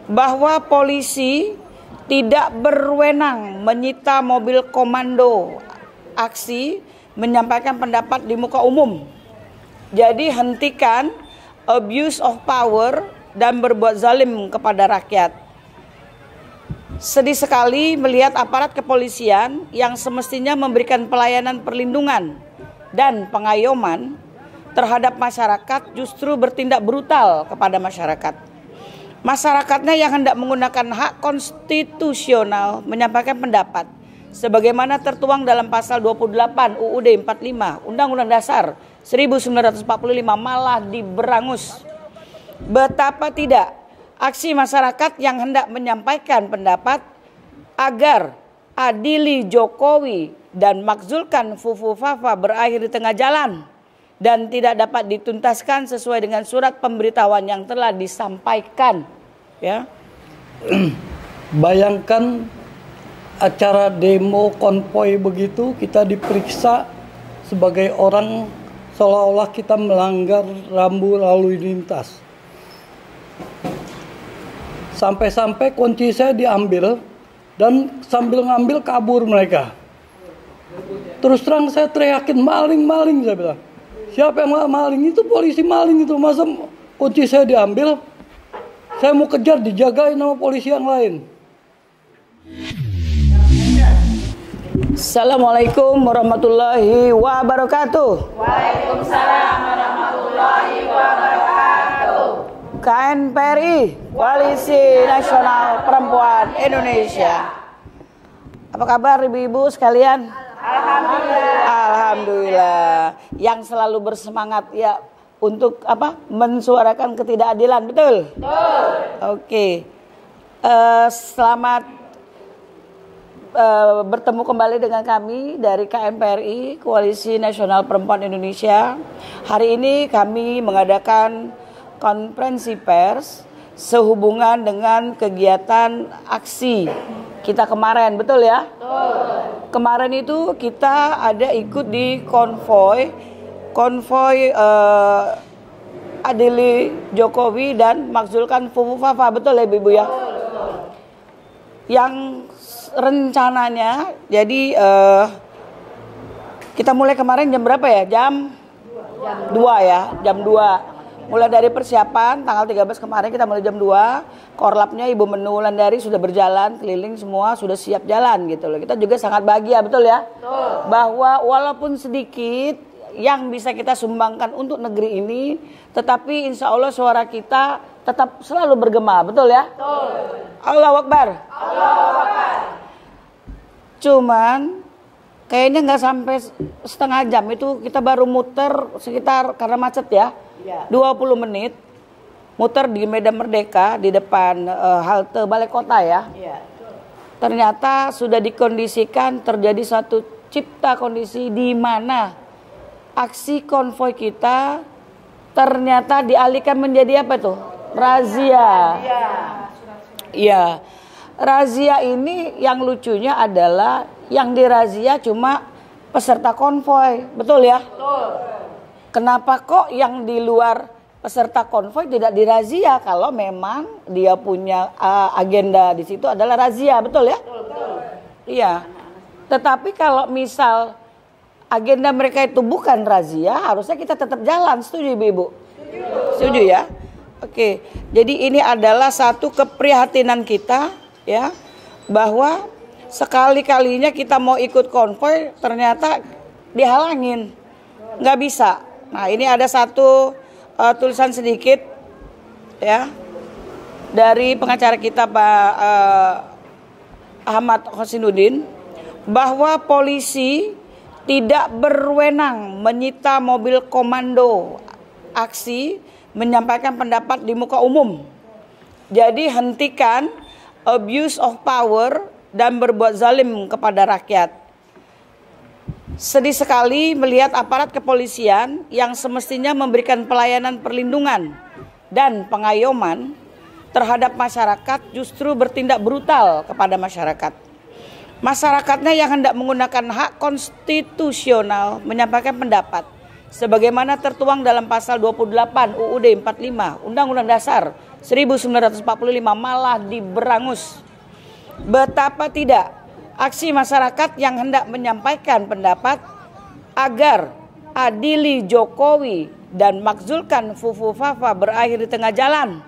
bahwa polisi tidak berwenang menyita mobil komando aksi menyampaikan pendapat di muka umum. Jadi hentikan abuse of power dan berbuat zalim kepada rakyat. Sedih sekali melihat aparat kepolisian yang semestinya memberikan pelayanan perlindungan dan pengayoman terhadap masyarakat justru bertindak brutal kepada masyarakat. Masyarakatnya yang hendak menggunakan hak konstitusional menyampaikan pendapat sebagaimana tertuang dalam pasal 28 UUD 45 Undang-Undang Dasar 1945 malah diberangus. Betapa tidak aksi masyarakat yang hendak menyampaikan pendapat agar adili Jokowi dan makzulkan Fufu Fafa berakhir di tengah jalan dan tidak dapat dituntaskan sesuai dengan surat pemberitahuan yang telah disampaikan. Ya. Bayangkan acara demo konvoy begitu, kita diperiksa sebagai orang seolah-olah kita melanggar rambu lalu lintas. Sampai-sampai kunci saya diambil dan sambil ngambil kabur mereka. Terus terang saya teriakin maling, saya bilang. Siapa yang maling? Itu polisi maling itu. Masa kunci saya diambil? Saya mau kejar, dijagain sama polisi yang lain. Assalamualaikum warahmatullahi wabarakatuh. Waalaikumsalam warahmatullahi wabarakatuh. KNPRI, Koalisi Nasional Perempuan Indonesia. Apa kabar ibu-ibu sekalian? Alhamdulillah. Alhamdulillah. Yang selalu bersemangat ya untuk mensuarakan ketidakadilan, betul? Betul. Oke. Selamat bertemu kembali dengan kami dari KNPRI, Koalisi Nasional Perempuan Indonesia. Hari ini kami mengadakan konferensi pers sehubungan dengan kegiatan aksi kita kemarin, betul ya? Betul. Kemarin itu kita ada ikut di konvoy adili Jokowi dan makzulkan Fufu Fafa, betul ya ibu ya? Betul. Yang rencananya jadi kita mulai kemarin jam berapa ya? Jam 2 ya, jam 2. Mulai dari persiapan tanggal 13 kemarin kita mulai jam 2. Korlapnya Ibu Menu Wulandari sudah berjalan keliling, semua sudah siap jalan gitu loh. Kita juga sangat bahagia, betul ya? Betul. Bahwa walaupun sedikit yang bisa kita sumbangkan untuk negeri ini, tetapi insya Allah suara kita tetap selalu bergema, betul ya? Betul. Allahu Akbar. Allahu Akbar. Cuman kayaknya nggak sampai setengah jam itu kita baru muter sekitar karena macet ya. 20 menit muter di Medan Merdeka di depan halte Balai Kota ya. Ternyata sudah dikondisikan terjadi satu cipta kondisi di mana aksi konvoy kita ternyata dialihkan menjadi apa tuh? Razia. Iya. Razia ini yang lucunya adalah yang dirazia cuma peserta konvoy, betul ya? Betul. Kenapa kok yang di luar peserta konvoy tidak dirazia kalau memang dia punya agenda di situ adalah razia, betul ya? Betul. Iya. Tetapi kalau misal agenda mereka itu bukan razia, harusnya kita tetap jalan, setuju Ibu? Setuju ya? Oke. Jadi ini adalah satu keprihatinan kita ya, bahwa sekali-kalinya kita mau ikut konvoy ternyata dihalangin, nggak bisa. Nah ini ada satu tulisan sedikit ya dari pengacara kita Pak Ahmad Hosinuddin, bahwa polisi tidak berwenang menyita mobil komando aksi menyampaikan pendapat di muka umum. Jadi hentikan abuse of power dan berbuat zalim kepada rakyat. Sedih sekali melihat aparat kepolisian yang semestinya memberikan pelayanan perlindungan dan pengayoman terhadap masyarakat justru bertindak brutal kepada masyarakat. Masyarakatnya yang hendak menggunakan hak konstitusional menyampaikan pendapat sebagaimana tertuang dalam pasal 28 UUD 45 Undang-Undang Dasar 1945 malah diberangus. Betapa tidak aksi masyarakat yang hendak menyampaikan pendapat agar adili Jokowi dan makzulkan Fufu Fafa berakhir di tengah jalan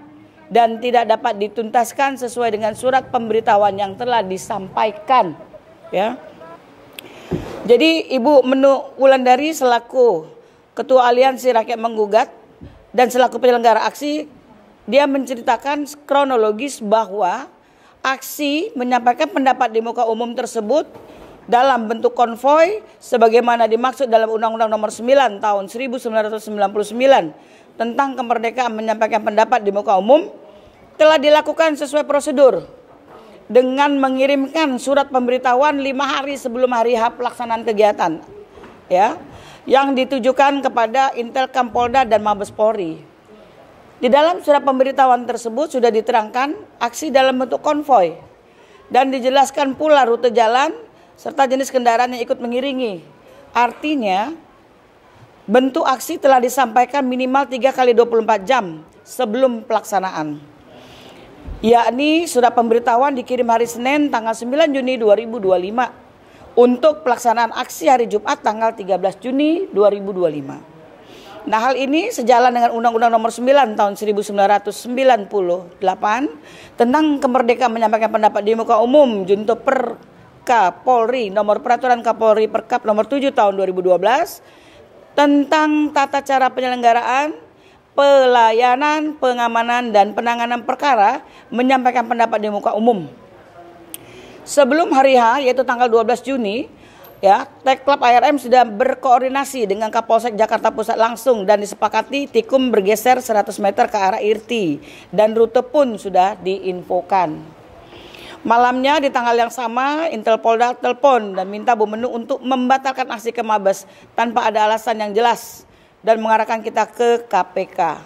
dan tidak dapat dituntaskan sesuai dengan surat pemberitahuan yang telah disampaikan, ya. Jadi Ibu Menu Wulandari selaku Ketua Aliansi Rakyat Menggugat dan selaku penyelenggara aksi, dia menceritakan kronologis bahwa aksi menyampaikan pendapat di muka umum tersebut dalam bentuk konvoi sebagaimana dimaksud dalam Undang-Undang Nomor 9 Tahun 1999 tentang kemerdekaan menyampaikan pendapat di muka umum telah dilakukan sesuai prosedur dengan mengirimkan surat pemberitahuan 5 hari sebelum hari H pelaksanaan kegiatan, ya, yang ditujukan kepada Intelkam Polda dan Mabes Polri. Di dalam surat pemberitahuan tersebut sudah diterangkan aksi dalam bentuk konvoi dan dijelaskan pula rute jalan serta jenis kendaraan yang ikut mengiringi. Artinya bentuk aksi telah disampaikan minimal 3 kali 24 jam sebelum pelaksanaan. Yakni surat pemberitahuan dikirim hari Senin tanggal 9 Juni 2025 untuk pelaksanaan aksi hari Jumat tanggal 13 Juni 2025. Nah, hal ini sejalan dengan Undang-Undang Nomor 9 Tahun 1998 tentang kemerdekaan menyampaikan pendapat di muka umum junto Kapolri nomor Peraturan Kapolri Perkap nomor 7 Tahun 2012 tentang tata cara penyelenggaraan, pelayanan, pengamanan dan penanganan perkara menyampaikan pendapat di muka umum. Sebelum hari H yaitu tanggal 12 Juni, ya, Tekklab ARM sudah berkoordinasi dengan Kapolsek Jakarta Pusat langsung dan disepakati tikum bergeser 100 meter ke arah Irti dan rute pun sudah diinfokan. Malamnya di tanggal yang sama Intel Polda telepon dan minta Bu Menu untuk membatalkan aksi ke Mabes tanpa ada alasan yang jelas dan mengarahkan kita ke KPK.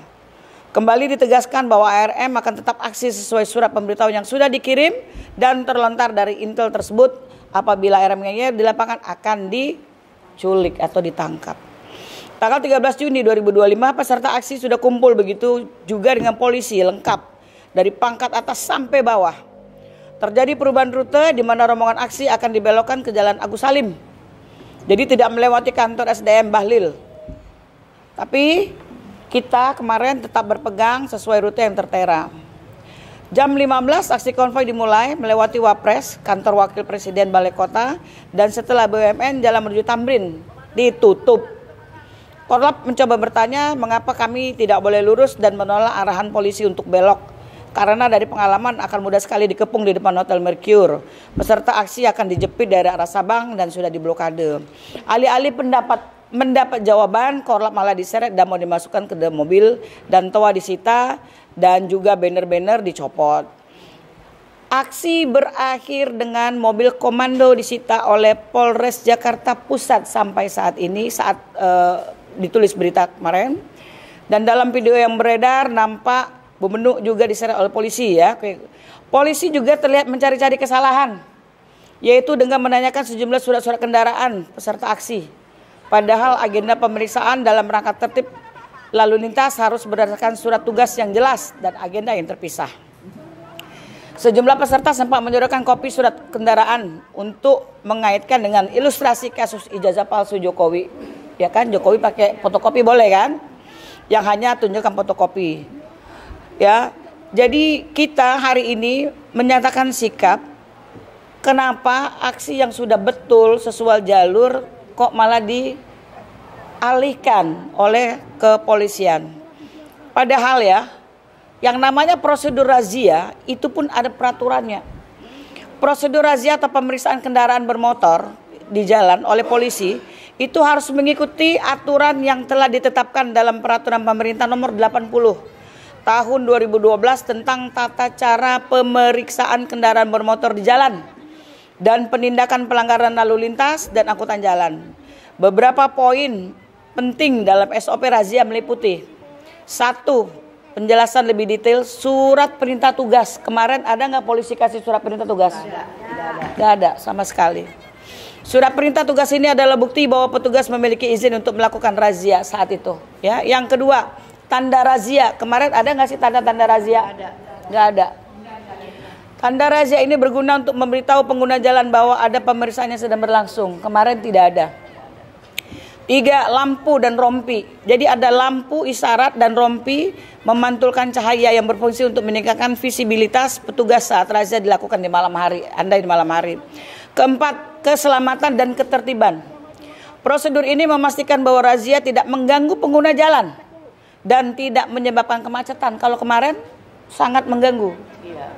Kembali ditegaskan bahwa ARM akan tetap aksi sesuai surat pemberitahuan yang sudah dikirim dan terlontar dari Intel tersebut. Apabila ARM-nya di lapangan akan diculik atau ditangkap. Tanggal 13 Juni 2025 peserta aksi sudah kumpul, begitu juga dengan polisi lengkap dari pangkat atas sampai bawah. Terjadi perubahan rute di mana rombongan aksi akan dibelokkan ke Jalan Agus Salim. Jadi tidak melewati kantor SDM Bahlil. Tapi kita kemarin tetap berpegang sesuai rute yang tertera. Jam 15 aksi konvoi dimulai melewati Wapres, kantor Wakil Presiden Balai Kota, dan setelah BUMN jalan menuju Tamrin ditutup. Korlap mencoba bertanya mengapa kami tidak boleh lurus dan menolak arahan polisi untuk belok. Karena dari pengalaman akan mudah sekali dikepung di depan Hotel Mercure. Peserta aksi akan dijepit dari arah Sabang dan sudah diblokade. Alih-alih mendapat jawaban, Korlap malah diseret dan mau dimasukkan ke dalam mobil dan toa disita dan juga banner-banner dicopot. Aksi berakhir dengan mobil komando disita oleh Polres Jakarta Pusat sampai saat ini saat ditulis berita kemarin. Dan dalam video yang beredar nampak Bu Menu juga diseret oleh polisi, ya. Polisi juga terlihat mencari-cari kesalahan, yaitu dengan menanyakan sejumlah surat-surat kendaraan peserta aksi. Padahal agenda pemeriksaan dalam rangka tertib lalu lintas harus berdasarkan surat tugas yang jelas dan agenda yang terpisah. Sejumlah peserta sempat menyodorkan kopi surat kendaraan untuk mengaitkan dengan ilustrasi kasus ijazah palsu Jokowi. Ya kan, Jokowi pakai fotokopi boleh kan? Yang hanya tunjukkan fotokopi. Ya, jadi kita hari ini menyatakan sikap kenapa aksi yang sudah betul sesuai jalur kok malah dialihkan oleh kepolisian. Padahal ya, yang namanya prosedur razia itu pun ada peraturannya. Prosedur razia atau pemeriksaan kendaraan bermotor di jalan oleh polisi itu harus mengikuti aturan yang telah ditetapkan dalam peraturan pemerintah nomor 80 tahun 2012 tentang tata cara pemeriksaan kendaraan bermotor di jalan dan penindakan pelanggaran lalu lintas dan angkutan jalan. Beberapa poin penting dalam SOP razia meliputi: 1. Penjelasan lebih detail surat perintah tugas. Kemarin ada nggak polisi kasih surat perintah tugas? Nggak ada sama sekali. Surat perintah tugas ini adalah bukti bahwa petugas memiliki izin untuk melakukan razia saat itu. Ya. Yang kedua, tanda razia. Kemarin ada nggak sih tanda-tanda razia? Ada. Nggak ada. Tanda razia ini berguna untuk memberitahu pengguna jalan bahwa ada pemeriksaan yang sedang berlangsung. Kemarin tidak ada. 3. Lampu dan rompi. Jadi ada lampu isyarat dan rompi memantulkan cahaya yang berfungsi untuk meningkatkan visibilitas petugas saat razia dilakukan di malam hari. Andai di malam hari. 4. Keselamatan dan ketertiban. Prosedur ini memastikan bahwa razia tidak mengganggu pengguna jalan dan tidak menyebabkan kemacetan. Kalau kemarin sangat mengganggu.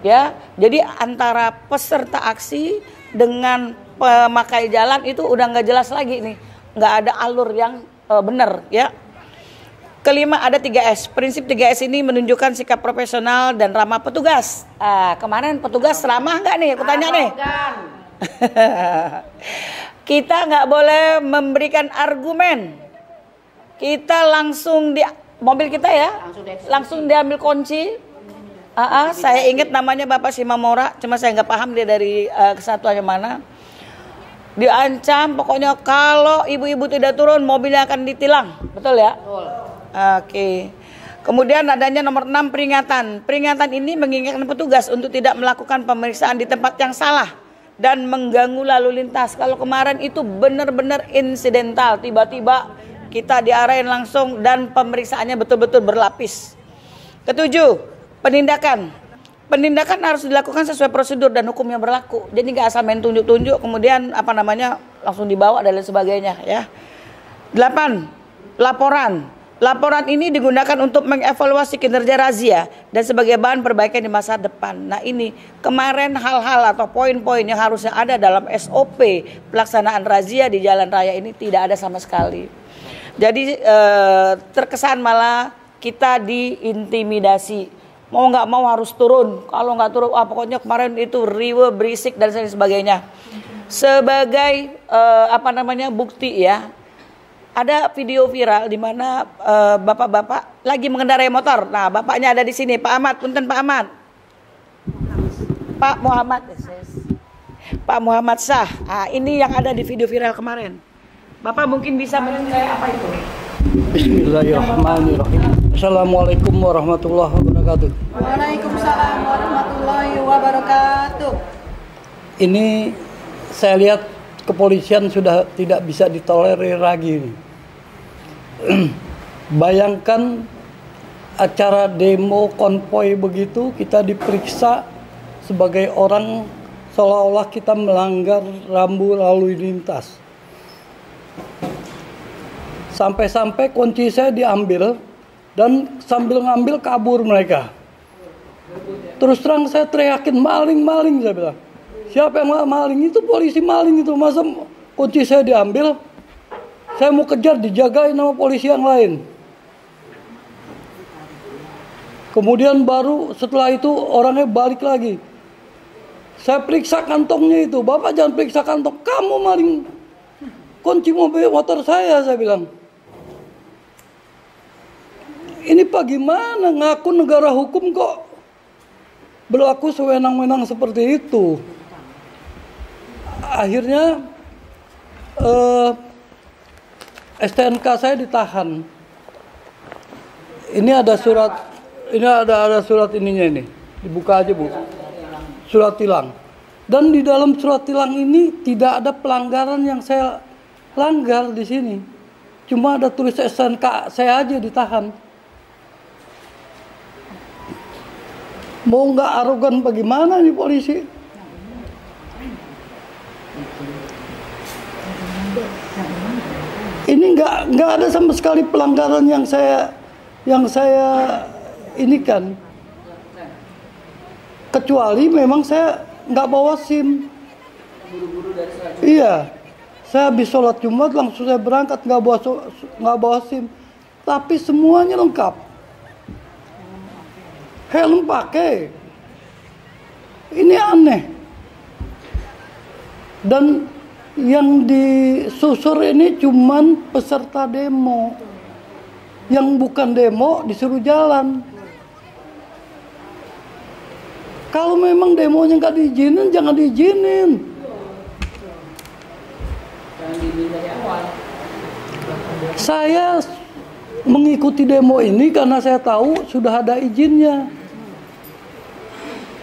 Ya, jadi antara peserta aksi dengan pemakai jalan itu udah nggak jelas lagi nih. Nggak ada alur yang benar ya. 5, ada 3S. Prinsip 3S ini menunjukkan sikap profesional dan ramah petugas. Kemarin petugas ramah nggak nih? Aku tanya nih. Kita nggak boleh memberikan argumen. Kita langsung di mobil kita ya, langsung diambil kunci. Saya ingat namanya Bapak Simamora, cuma saya nggak paham dia dari kesatuannya mana. Diancam pokoknya kalau ibu-ibu tidak turun mobilnya akan ditilang, betul ya? Betul. Oke. Kemudian adanya nomor 6 peringatan. Peringatan ini mengingatkan petugas untuk tidak melakukan pemeriksaan di tempat yang salah dan mengganggu lalu lintas. Kalau kemarin itu benar-benar insidental, tiba-tiba kita diarahin langsung dan pemeriksaannya betul-betul berlapis. 7, penindakan. Penindakan harus dilakukan sesuai prosedur dan hukum yang berlaku. Jadi nggak asal main tunjuk-tunjuk kemudian langsung dibawa dan lain sebagainya ya. 8, laporan. Laporan ini digunakan untuk mengevaluasi kinerja razia dan sebagai bahan perbaikan di masa depan. Nah ini kemarin hal-hal atau poin-poin yang harusnya ada dalam SOP pelaksanaan razia di jalan raya ini tidak ada sama sekali. Jadi terkesan malah kita diintimidasi. Mau nggak mau harus turun. Kalau nggak turun, pokoknya kemarin itu riwe, berisik dan sebagainya. Sebagai bukti ya, ada video viral di mana bapak-bapak lagi mengendarai motor. Nah, bapaknya ada di sini, Pak Ahmad, punten Pak Ahmad, Pak Muhammad, Pak Muhammad Shah. Ini yang ada di video viral kemarin. Bapak mungkin bisa menilai apa itu? Bismillahirrahmanirrahim. Assalamualaikum warahmatullahi wabarakatuh. Waalaikumsalam warahmatullahi wabarakatuh. Ini saya lihat kepolisian sudah tidak bisa ditolerir lagi. Bayangkan acara demo konvoy begitu kita diperiksa sebagai orang seolah-olah kita melanggar rambu lalu lintas. Sampai-sampai kunci saya diambil dan sambil ngambil kabur mereka. Terus terang saya teriakin maling, saya bilang. Siapa yang maling? Itu polisi maling itu. Masa kunci saya diambil? Saya mau kejar dijagain sama polisi yang lain. Kemudian baru setelah itu orangnya balik lagi. Saya periksa kantongnya itu. Bapak jangan periksa kantong. Kamu maling kunci motor saya bilang. Ini Pak gimana ngaku negara hukum kok berlaku sewenang-wenang seperti itu. Akhirnya STNK saya ditahan. Ini ada surat ininya ini. Dibuka aja Bu. Surat tilang. Dan di dalam surat tilang ini tidak ada pelanggaran yang saya langgar di sini. Cuma ada tulis STNK saya aja ditahan. Mau nggak arogan bagaimana nih polisi? Ini nggak ada sama sekali pelanggaran yang saya ini kan. Kecuali memang saya nggak bawa SIM. Iya, saya habis sholat Jumat langsung saya berangkat nggak bawa SIM. Tapi semuanya lengkap. Helm pakai. Ini aneh. Dan yang disusur ini cuman peserta demo. Yang bukan demo disuruh jalan. Kalau memang demonya nggak diizinin, jangan diizinin. Saya mengikuti demo ini karena saya tahu sudah ada izinnya.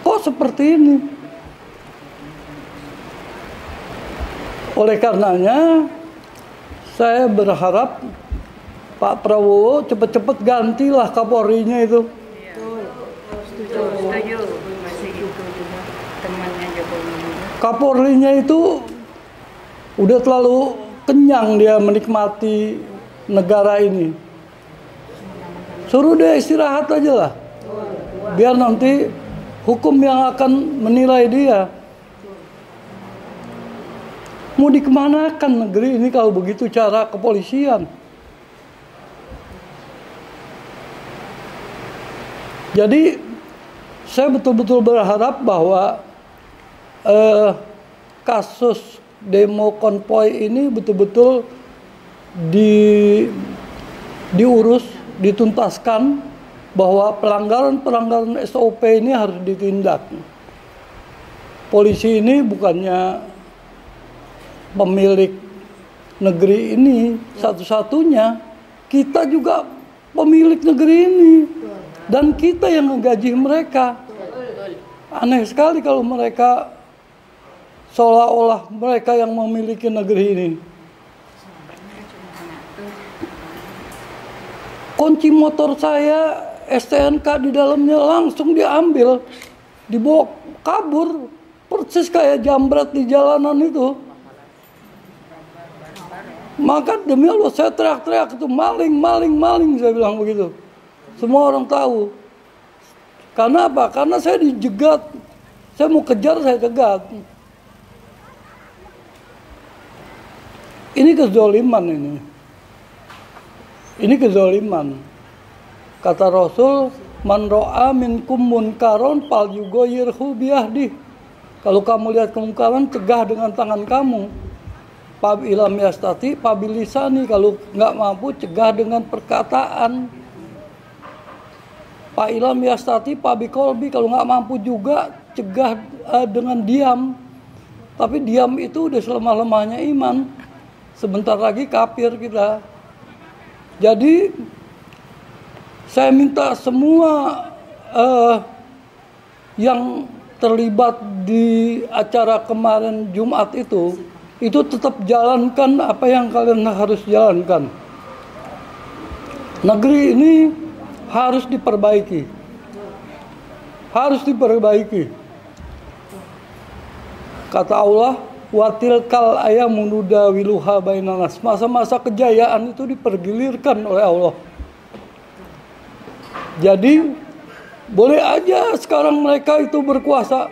Kok seperti ini? Oleh karenanya, saya berharap Pak Prabowo cepat-cepat gantilah Kapolrinya itu. Setuju. Masih itu juga temannya Jokowi juga. Kapolrinya itu udah terlalu kenyang dia menikmati negara ini. Suruh dia istirahat aja lah. Biar nanti hukum yang akan menilai dia. Mau dikemanakan negeri ini kalau begitu cara kepolisian? Jadi saya betul-betul berharap bahwa kasus demo konvoy ini betul-betul diurus, dituntaskan, bahwa pelanggaran-pelanggaran SOP ini harus ditindak. Polisi ini bukannya pemilik negeri ini satu-satunya, kita juga pemilik negeri ini. Dan kita yang ngegaji mereka. Aneh sekali kalau mereka seolah-olah mereka yang memiliki negeri ini. Kunci motor saya, STNK di dalamnya langsung diambil, dibawa kabur, persis kayak jambret di jalanan itu. Maka demi Allah saya teriak-teriak itu maling, maling, maling, saya bilang begitu. Semua orang tahu. Karena apa? Karena saya dijegat. Saya mau kejar, saya cegat. Ini kezoliman ini. Ini kezoliman. Kata Rasul, man ro'a minkum munkaron fal yughayyirhu biyadihi. Kalau kamu lihat kemungkaran, cegah dengan tangan kamu. Fab ilam yastati fabilisani. Kalau nggak mampu, cegah dengan perkataan. Pak ilam yastati pabi kolbi, kalau nggak mampu juga cegah dengan diam. Tapi diam itu udah selemah-lemahnya iman. Sebentar lagi kafir kita. Jadi saya minta semua yang terlibat di acara kemarin Jumat itu tetap jalankan apa yang kalian harus jalankan. Negeri ini harus diperbaiki. Harus diperbaiki. Kata Allah, watilkal ayamu nudawiluha bainan nas. Masa-masa kejayaan itu dipergilirkan oleh Allah. Jadi boleh aja sekarang mereka itu berkuasa,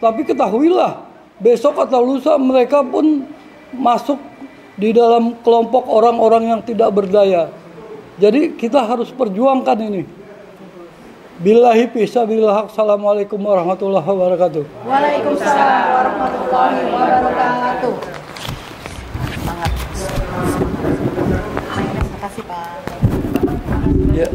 tapi ketahuilah besok atau lusa mereka pun masuk di dalam kelompok orang-orang yang tidak berdaya. Jadi kita harus perjuangkan ini. Billahi fisabilillah. Assalamualaikum warahmatullahi wabarakatuh. Waalaikumsalam warahmatullahi wabarakatuh. Semangat. Terima kasih Pak. Ya.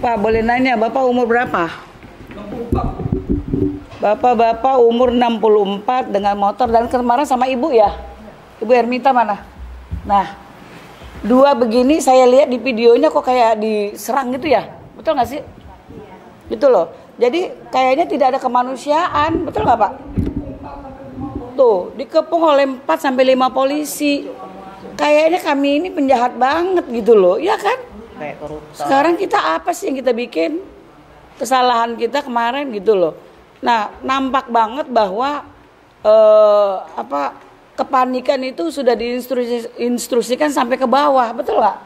Pak, boleh nanya, Bapak umur berapa? 64. Bapak umur 64 dengan motor, dan kemarin sama Ibu ya? Ibu Hermita mana? Nah, dua begini saya lihat di videonya kok kayak diserang gitu ya? Betul nggak sih? Gitu loh. Jadi kayaknya tidak ada kemanusiaan, betul nggak Pak? Tuh, dikepung oleh 4-5 polisi. Kayaknya kami ini penjahat banget gitu loh, ya kan? Sekarang kita apa sih yang kita bikin? Kesalahan kita kemarin gitu loh. Nah, nampak banget bahwa kepanikan itu sudah diinstruksikan sampai ke bawah, betul nggak?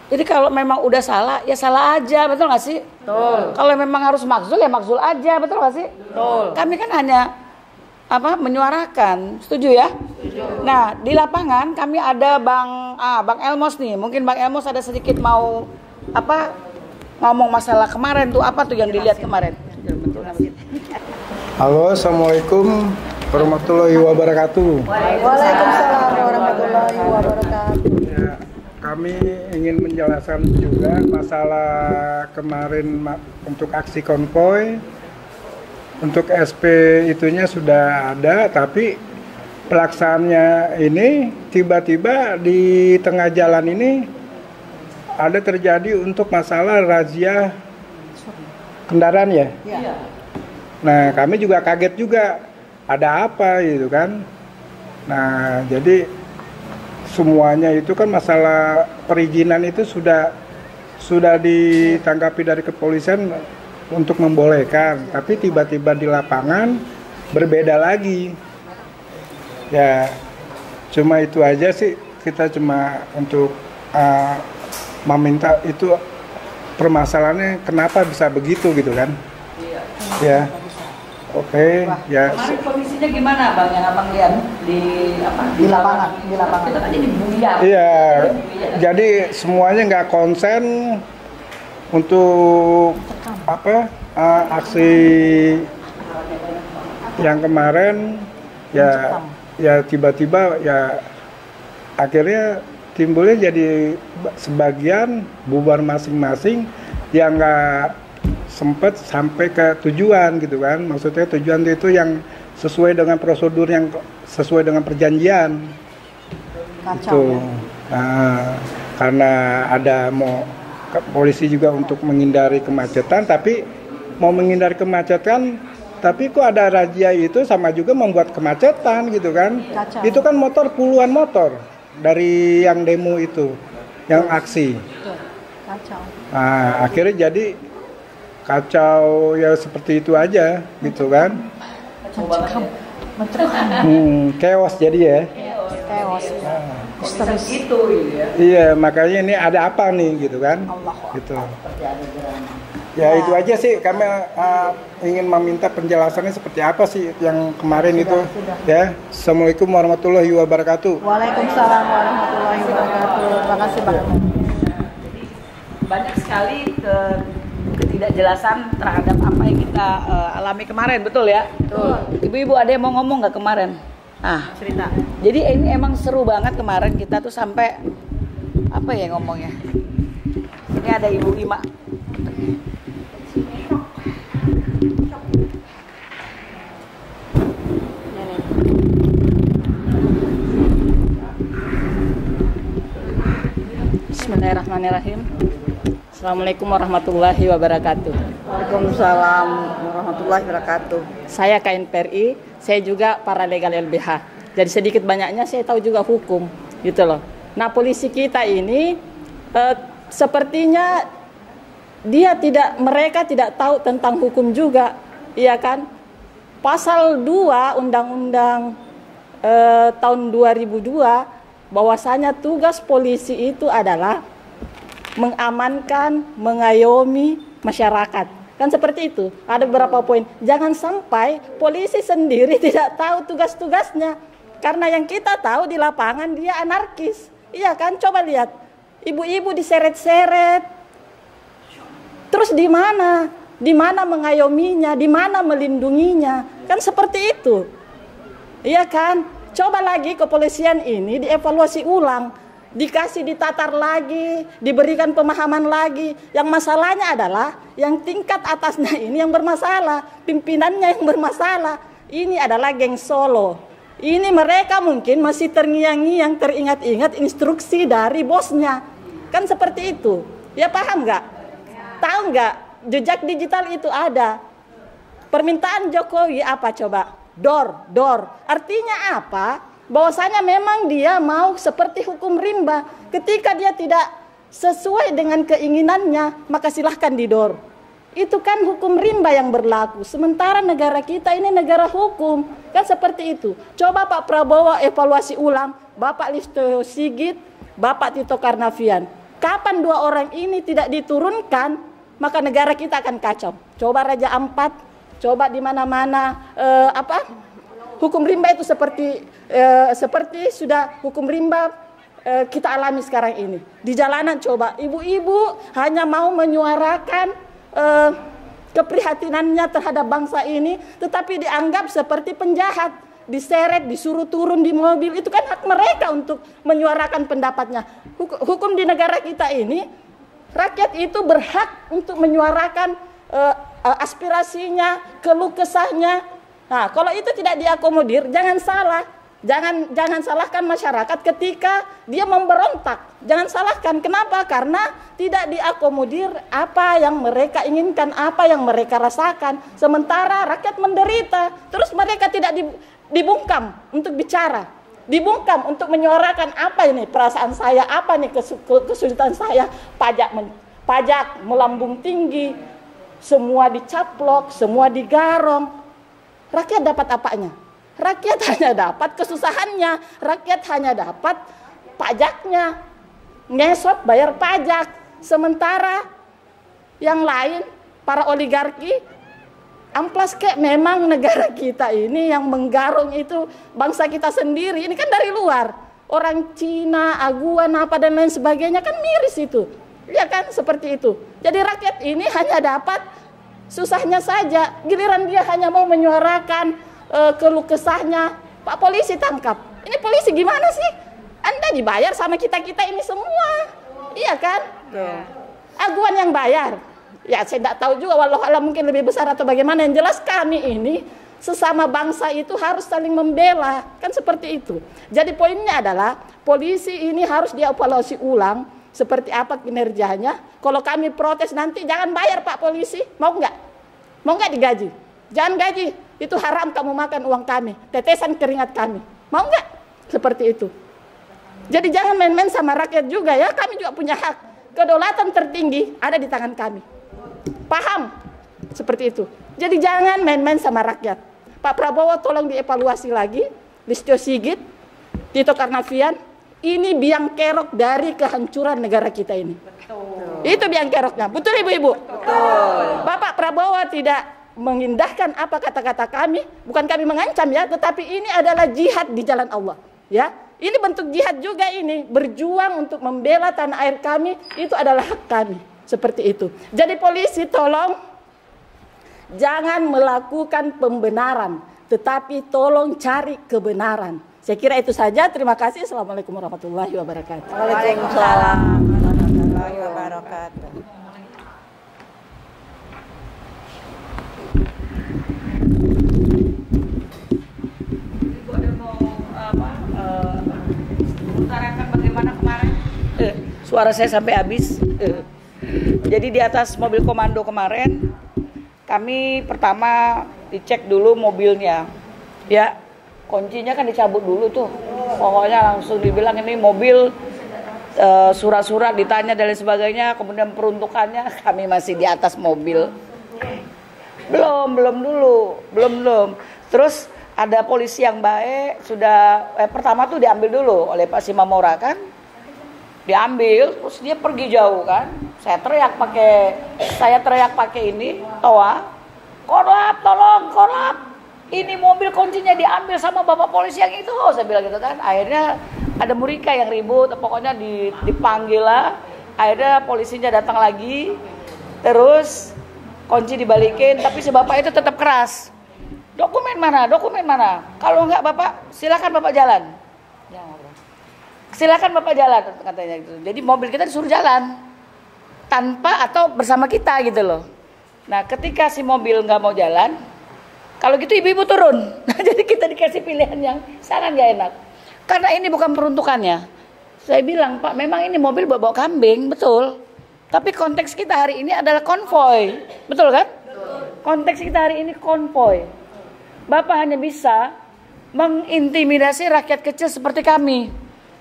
Jadi kalau memang udah salah, ya salah aja, betul nggak sih? Betul. Kalau memang harus makzul, ya makzul aja, betul nggak sih? Betul. Kami kan hanya menyuarakan, setuju ya? Setuju. Nah, di lapangan kami ada Bang Elmos nih. Mungkin Bang Elmos ada sedikit mau ngomong masalah kemarin tuh, apa tuh yang dilihat kemarin? Halo, assalamualaikum warahmatullahi wabarakatuh. Waalaikumsalam warahmatullahi wabarakatuh. Ya, kami ingin menjelaskan juga masalah kemarin untuk aksi konvoy. Untuk SP itunya sudah ada, tapi pelaksananya ini tiba-tiba di tengah jalan ini ada terjadi untuk masalah razia kendaraan ya. Iya. Nah, kami juga kaget juga, ada apa gitu kan. Nah, jadi semuanya itu kan masalah perizinan itu sudah ditanggapi dari kepolisian untuk membolehkan, tapi tiba-tiba di lapangan berbeda lagi. Ya, cuma itu aja sih, kita cuma untuk meminta itu permasalahannya kenapa bisa begitu gitu kan. Ya. Oke, ya. Kemarin kondisinya gimana Bang yang Abang lihat di lapangan? Itu kan jadi buyar. Iya, jadi semuanya nggak konsen untuk aksi yang kemarin ya tiba-tiba ya akhirnya timbulnya jadi sebagian bubar masing-masing yang nggak sempat sampai ke tujuan gitu kan. Maksudnya tujuan itu yang sesuai dengan prosedur, yang sesuai dengan perjanjian. Kacau, itu. Nah, karena ada polisi juga untuk menghindari kemacetan, tapi mau menghindari kemacetan, tapi kok ada razia itu sama juga membuat kemacetan gitu kan. Kacau. Itu kan puluhan motor dari yang demo itu, yang aksi. Kacau. Nah, akhirnya jadi kacau ya seperti itu aja gitu kan. Chaos jadi ya. Chaos. Terus itu ya. Iya, makanya ini ada apa nih gitu kan. Gitu. Ya itu aja sih, kami ingin meminta penjelasannya seperti apa sih yang kemarin itu. Ya. Assalamualaikum warahmatullahi wabarakatuh. Waalaikumsalam warahmatullahi wabarakatuh. Terima kasih Pak. Banyak sekali ketidakjelasan terhadap apa yang kita alami kemarin, betul ya? Betul. Ibu-ibu ada yang mau ngomong nggak kemarin? Cerita. Jadi ini emang seru banget kemarin, kita tuh sampai apa ya ngomongnya? Ini ada Ibu Ima. Bismillahirrahmanirrahim. Assalamualaikum warahmatullahi wabarakatuh. Waalaikumsalam warahmatullahi wabarakatuh. Saya KNPRI, saya juga paralegal LBH. Jadi sedikit banyaknya saya tahu juga hukum, gitu loh. Nah, polisi kita ini sepertinya mereka tidak tahu tentang hukum juga, iya kan? Pasal 2 Undang-Undang tahun 2002 bahwasanya tugas polisi itu adalah mengamankan, mengayomi masyarakat. Kan seperti itu. Ada beberapa poin. Jangan sampai polisi sendiri tidak tahu tugas-tugasnya. Karena yang kita tahu di lapangan dia anarkis. Iya kan? Coba lihat. Ibu-ibu diseret-seret. Terus di mana? Di mana mengayominya? Di mana melindunginya? Kan seperti itu. Iya kan? Coba lagi kepolisian ini dievaluasi ulang. Dikasih ditatar lagi, diberikan pemahaman lagi. Yang masalahnya adalah yang tingkat atasnya ini yang bermasalah, pimpinannya yang bermasalah. Ini adalah geng Solo. Ini mereka mungkin masih terngiang-ngiang, teringat-ingat instruksi dari bosnya. Kan seperti itu. Ya paham nggak? Tahu nggak? Jejak digital itu ada. Permintaan Jokowi apa coba? Door. Artinya apa? Bahwasanya memang dia mau seperti hukum rimba. Ketika dia tidak sesuai dengan keinginannya, maka silahkan didor. Itu kan hukum rimba yang berlaku. Sementara negara kita ini negara hukum. Kan seperti itu. Coba Pak Prabowo evaluasi ulang. Bapak Listio Sigit, Bapak Tito Karnavian. Kapan dua orang ini tidak diturunkan, maka negara kita akan kacau. Coba Raja Ampat, coba di mana-mana hukum rimba itu seperti sudah hukum rimba kita alami sekarang ini. Di jalanan coba ibu-ibu hanya mau menyuarakan keprihatinannya terhadap bangsa ini, tetapi dianggap seperti penjahat, diseret, disuruh turun di mobil. Itu kan hak mereka untuk menyuarakan pendapatnya. Hukum di negara kita ini, rakyat itu berhak untuk menyuarakan aspirasinya, keluh kesahnya. Nah, kalau itu tidak diakomodir, jangan salah. Jangan salahkan masyarakat ketika dia memberontak. Jangan salahkan. Kenapa? Karena tidak diakomodir apa yang mereka inginkan, apa yang mereka rasakan. Sementara rakyat menderita. Terus mereka tidak dibungkam untuk bicara. Dibungkam untuk menyuarakan apa ini perasaan saya, apa nih kesulitan saya. Pajak melambung tinggi, semua dicaplok, semua digarong. Rakyat dapat apanya? Rakyat hanya dapat kesusahannya, rakyat hanya dapat pajaknya, ngesot bayar pajak. Sementara yang lain, para oligarki, amplas kayak memang negara kita ini yang menggarung itu bangsa kita sendiri. Ini kan dari luar, orang Cina, Aguan, apa dan lain sebagainya kan miris itu. Ya kan, seperti itu. Jadi rakyat ini hanya dapat susahnya saja, giliran dia hanya mau menyuarakan keluh kesahnya, Pak polisi tangkap. Ini polisi gimana sih? Anda dibayar sama kita-kita ini semua. Iya kan? Aguan yang bayar. Ya saya tidak tahu juga, wallahualam mungkin lebih besar atau bagaimana. Yang jelas kami ini sesama bangsa itu harus saling membela. Kan seperti itu. Jadi poinnya adalah polisi ini harus dievaluasi ulang. Seperti apa kinerjanya. Kalau kami protes nanti jangan bayar Pak polisi. Mau nggak? Mau nggak digaji? Jangan gaji. Itu haram kamu makan uang kami, tetesan keringat kami. Mau nggak? Seperti itu. Jadi jangan main-main sama rakyat juga ya. Kami juga punya hak. Kedaulatan tertinggi ada di tangan kami. Paham? Seperti itu. Jadi jangan main-main sama rakyat. Pak Prabowo tolong dievaluasi lagi. Listio Sigit, Tito Karnavian. Ini biang kerok dari kehancuran negara kita ini. Betul. Itu biang keroknya. Betul ibu-ibu? Betul. Bapak Prabowo tidak mengindahkan apa kata-kata kami, bukan kami mengancam ya, tetapi ini adalah jihad di jalan Allah ya. Ini bentuk jihad juga, ini berjuang untuk membela tanah air kami, itu adalah hak kami, seperti itu. Jadi polisi tolong jangan melakukan pembenaran, tetapi tolong cari kebenaran. Saya kira itu saja. Terima kasih. Assalamualaikum warahmatullahi wabarakatuh. Waalaikumsalam warahmatullahi wabarakatuh. Utarakan bagaimana kemarin suara saya sampai habis. Jadi di atas mobil komando kemarin kami pertama dicek dulu mobilnya ya, kuncinya kan dicabut dulu tuh, pokoknya langsung dibilang ini mobil surat-surat ditanya dan lain sebagainya. Kemudian peruntukannya kami masih di atas mobil, belum. Terus ada polisi yang baik, sudah pertama tuh diambil dulu oleh Pak Simamora kan, diambil, terus dia pergi jauh kan. Saya teriak pakai ini toa, korlap, tolong korlap, ini mobil kuncinya diambil sama bapak polisi yang itu, saya bilang gitu kan. Akhirnya ada Murika yang ribut, pokoknya dipanggil lah. Akhirnya polisinya datang lagi, terus kunci dibalikin, tapi si bapak itu tetap keras. Dokumen mana? Kalau enggak bapak, silakan bapak jalan. Silakan bapak jalan, katanya gitu. Jadi mobil kita disuruh jalan tanpa atau bersama kita gitu loh. Nah, ketika si mobil nggak mau jalan, kalau gitu ibu-ibu turun. Nah, jadi kita dikasih pilihan yang sangat nggak enak. Karena ini bukan peruntukannya. Saya bilang, Pak, memang ini mobil bawa kambing, betul. Tapi konteks kita hari ini adalah konvoy, betul kan? Konteks kita hari ini konvoy. Bapak hanya bisa mengintimidasi rakyat kecil seperti kami.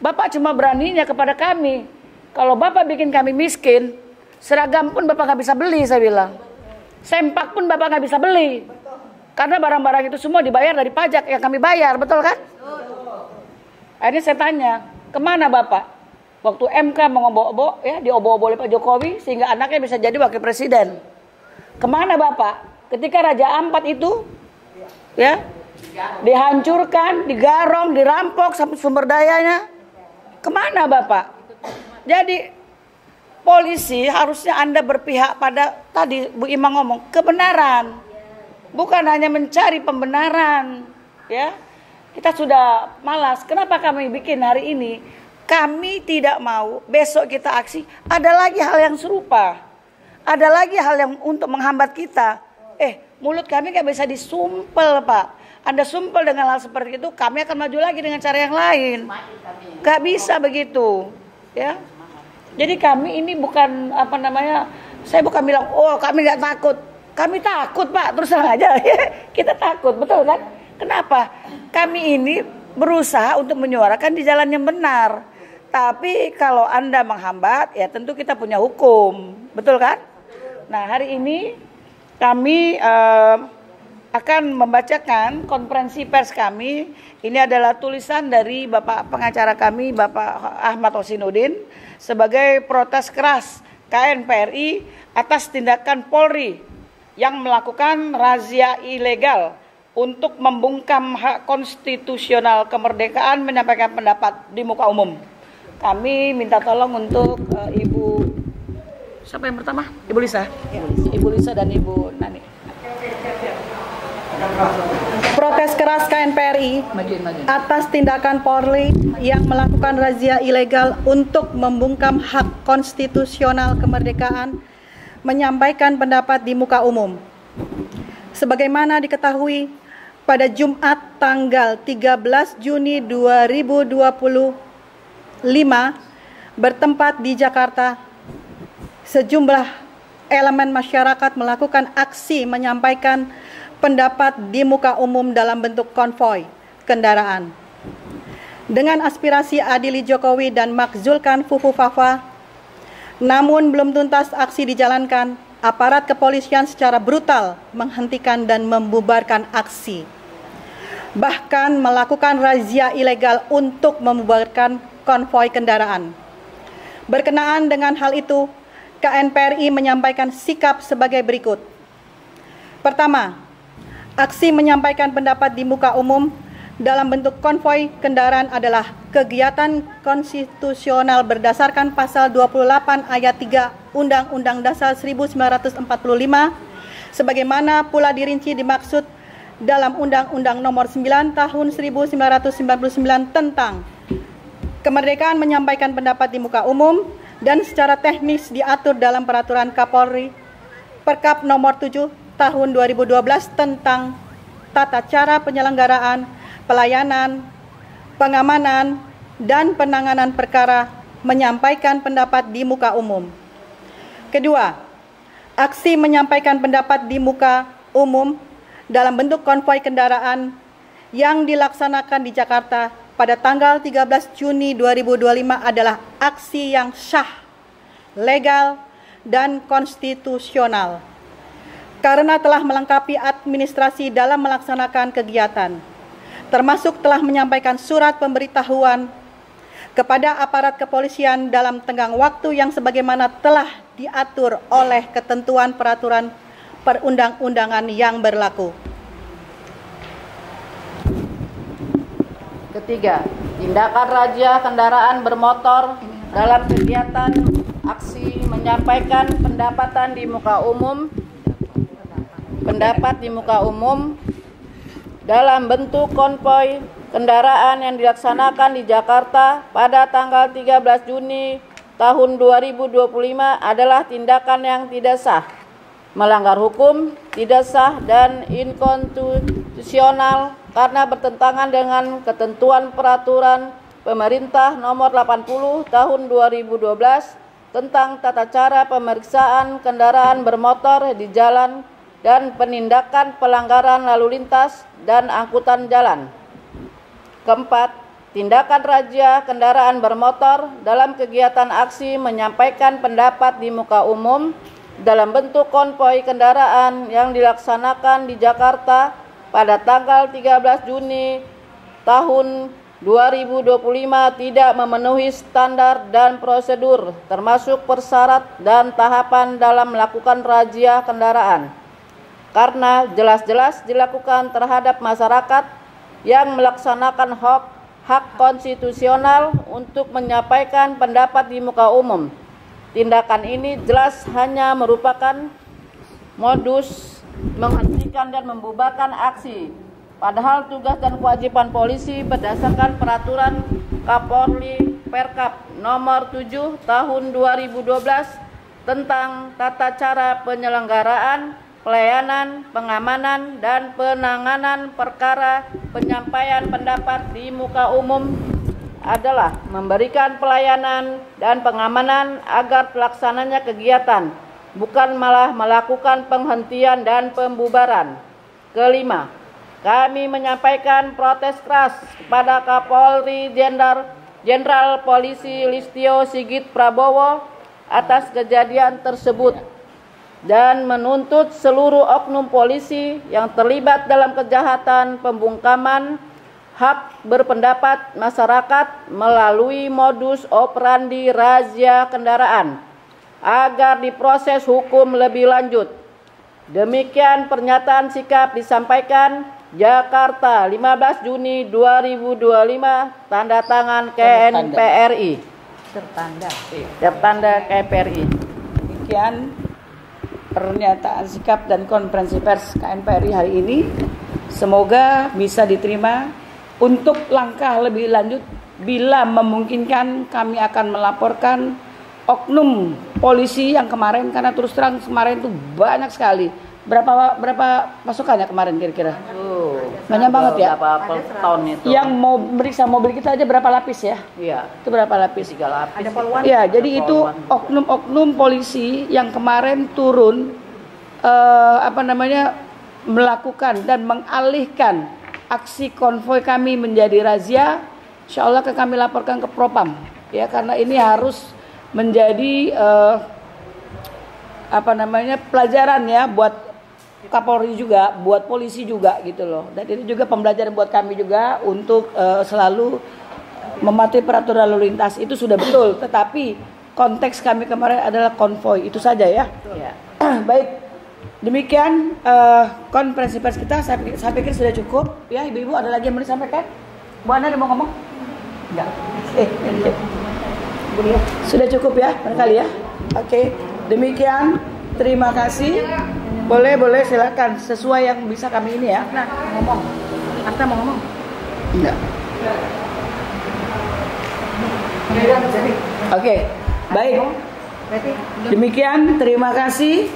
Bapak cuma beraninya kepada kami. Kalau Bapak bikin kami miskin, seragam pun Bapak nggak bisa beli, saya bilang. Sempak pun Bapak nggak bisa beli. Karena barang-barang itu semua dibayar dari pajak yang kami bayar, betul kan? Akhirnya saya tanya, kemana Bapak? Waktu MK mengobok-obok, ya diobok-obok oleh Pak Jokowi, sehingga anaknya bisa jadi wakil presiden. Kemana Bapak? Ketika Raja Ampat itu, ya, dihancurkan, digarong, dirampok sampai sumber dayanya. Kemana Bapak? Jadi polisi harusnya Anda berpihak pada tadi Bu Ima ngomong kebenaran, bukan hanya mencari pembenaran. Ya, kita sudah malas. Kenapa kami bikin hari ini? Kami tidak mau besok kita aksi. Ada lagi hal yang serupa. Ada lagi hal yang untuk menghambat kita. Mulut kami gak bisa disumpel Pak. Anda sumpel dengan hal seperti itu, kami akan maju lagi dengan cara yang lain. Gak bisa begitu, ya. Jadi kami ini bukan saya bukan bilang, oh kami nggak takut. Kami takut Pak, terus terang aja. Kita takut, betul kan? Kenapa? Kami ini berusaha untuk menyuarakan di jalan yang benar. Tapi kalau Anda menghambat, ya tentu kita punya hukum, betul kan? Nah, hari ini kami akan membacakan konferensi pers kami. Ini adalah tulisan dari Bapak pengacara kami, Bapak Ahmad Hosinuddin, sebagai protes keras KNPRI atas tindakan Polri yang melakukan razia ilegal untuk membungkam hak konstitusional kemerdekaan menyampaikan pendapat di muka umum. Kami minta tolong untuk Ibu, siapa yang pertama? Ibu Lisa. Ibu Lisa dan Ibu Nani. Protes keras KNPRI atas tindakan Polri yang melakukan razia ilegal untuk membungkam hak konstitusional kemerdekaan menyampaikan pendapat di muka umum. Sebagaimana diketahui, pada Jumat tanggal 13 Juni 2025 bertempat di Jakarta, sejumlah elemen masyarakat melakukan aksi menyampaikan pendapat di muka umum dalam bentuk konvoi kendaraan. Dengan aspirasi adili Jokowi dan makzulkan Fufu Fafa, namun belum tuntas aksi dijalankan, aparat kepolisian secara brutal menghentikan dan membubarkan aksi. Bahkan melakukan razia ilegal untuk membubarkan konvoi kendaraan. Berkenaan dengan hal itu, KNPRI menyampaikan sikap sebagai berikut. Pertama, aksi menyampaikan pendapat di muka umum dalam bentuk konvoi kendaraan adalah kegiatan konstitusional berdasarkan pasal 28 ayat 3 Undang-Undang Dasar 1945 sebagaimana pula dirinci dimaksud dalam Undang-Undang Nomor 9 Tahun 1999 tentang kemerdekaan menyampaikan pendapat di muka umum dan secara teknis diatur dalam Peraturan Kapolri Perkap Nomor 7 Tahun 2012 tentang tata cara penyelenggaraan, pelayanan, pengamanan, dan penanganan perkara menyampaikan pendapat di muka umum. Kedua, aksi menyampaikan pendapat di muka umum dalam bentuk konvoi kendaraan yang dilaksanakan di Jakarta pada tanggal 13 Juni 2025 adalah aksi yang sah, legal, dan konstitusional karena telah melengkapi administrasi dalam melaksanakan kegiatan, termasuk telah menyampaikan surat pemberitahuan kepada aparat kepolisian dalam tenggang waktu yang sebagaimana telah diatur oleh ketentuan peraturan perundang-undangan yang berlaku. Ketiga, tindakan razia kendaraan bermotor dalam kegiatan aksi menyampaikan pendapat di muka umum dalam bentuk konvoi kendaraan yang dilaksanakan di Jakarta pada tanggal 13 Juni tahun 2025 adalah tindakan yang tidak sah, melanggar hukum, tidak sah, dan inkonstitusional karena bertentangan dengan ketentuan peraturan pemerintah nomor 80 tahun 2012 tentang tata cara pemeriksaan kendaraan bermotor di jalan dan penindakan pelanggaran lalu lintas dan angkutan jalan. Keempat, tindakan razia kendaraan bermotor dalam kegiatan aksi menyampaikan pendapat di muka umum dalam bentuk konvoi kendaraan yang dilaksanakan di Jakarta pada tanggal 13 Juni tahun 2025 tidak memenuhi standar dan prosedur termasuk persyarat dan tahapan dalam melakukan razia kendaraan karena jelas-jelas dilakukan terhadap masyarakat yang melaksanakan hak konstitusional untuk menyampaikan pendapat di muka umum. Tindakan ini jelas hanya merupakan modus menghentikan dan membubarkan aksi. Padahal tugas dan kewajiban polisi berdasarkan peraturan Kapolri Perkap nomor 7 tahun 2012 tentang tata cara penyelenggaraan, pelayanan, pengamanan, dan penanganan perkara penyampaian pendapat di muka umum adalah memberikan pelayanan dan pengamanan agar pelaksananya kegiatan, bukan malah melakukan penghentian dan pembubaran. Kelima, kami menyampaikan protes keras kepada Kapolri Jenderal Polisi Listio Sigit Prabowo atas kejadian tersebut dan menuntut seluruh oknum polisi yang terlibat dalam kejahatan pembungkaman hak berpendapat masyarakat melalui modus operandi razia kendaraan agar diproses hukum lebih lanjut. Demikian pernyataan sikap disampaikan Jakarta 15 Juni 2025, tanda tangan KNPRI. Tertanda KNPRI. Demikian pernyataan sikap dan konferensi pers KNPRI hari ini. Semoga bisa diterima. Untuk langkah lebih lanjut, bila memungkinkan kami akan melaporkan oknum polisi yang kemarin, karena terus terang kemarin itu banyak sekali. Berapa pasukannya kemarin kira-kira? Banyak banget ya. Berapa tahun itu? Yang mau meriksa mobil kita aja berapa lapis ya? Iya. Itu berapa lapis? 3 lapis. Ada poluan. Ya, jadi itu oknum-oknum polisi yang kemarin turun melakukan dan mengalihkan aksi konvoi kami menjadi razia. Insya Allah kami laporkan ke Propam ya, karena ini harus menjadi pelajaran ya buat Kapolri juga, buat polisi juga gitu loh. Dan ini juga pembelajaran buat kami juga untuk selalu mematuhi peraturan lalu lintas. Itu sudah betul, tetapi konteks kami kemarin adalah konvoi, itu saja ya. Baik, demikian konferensi pers kita. Saya pikir sudah cukup ya. Ibu-ibu ada lagi yang mau disampaikan? Bu Ana ada mau ngomong? Enggak. Sudah cukup ya barangkali ya. Oke, demikian. Terima kasih. Boleh silakan sesuai yang bisa kami ini ya. Nah, ngomong. Arta mau ngomong? Enggak. Oke, baik. Demikian, terima kasih.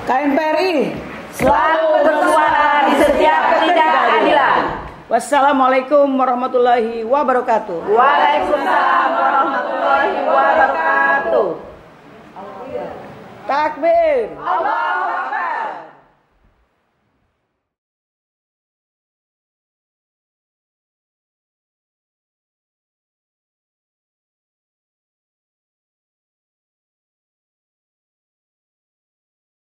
KNPRI Selalu bersuara di setiap ketidakadilan. Wassalamualaikum warahmatullahi wabarakatuh. Waalaikumsalam warahmatullahi wabarakatuh. Takbir. Allah